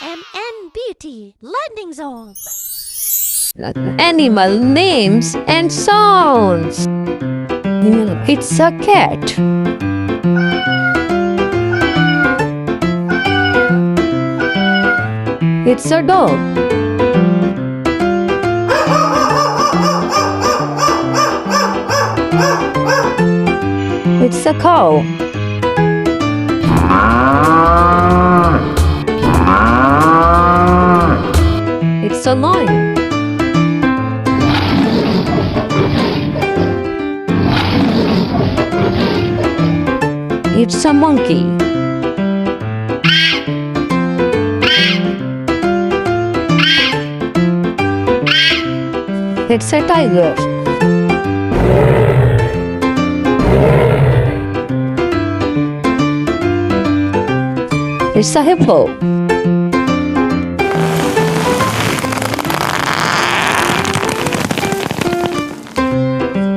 MNBT Learning Zone. Animal names and sounds. It's a cat. It's a dog. It's a cow. It's a lion. It's a monkey. It's a tiger. It's a hippo.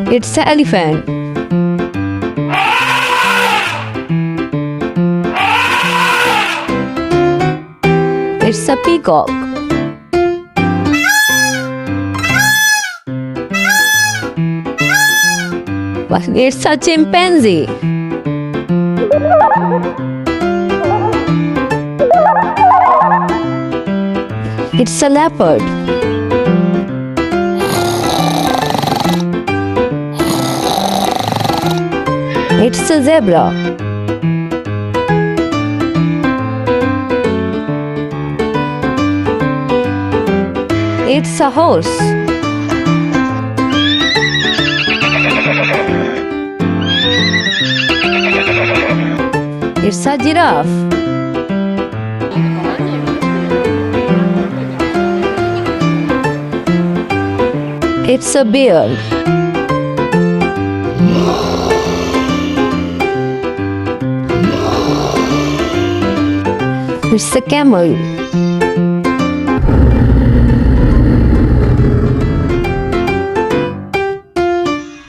It's an elephant. It's a peacock. It's a chimpanzee. It's a leopard. It's a zebra. It's a horse. It's a giraffe. It's a bear. It's a camel.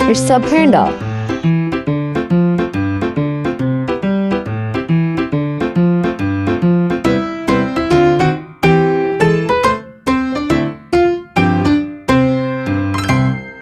It's a panda.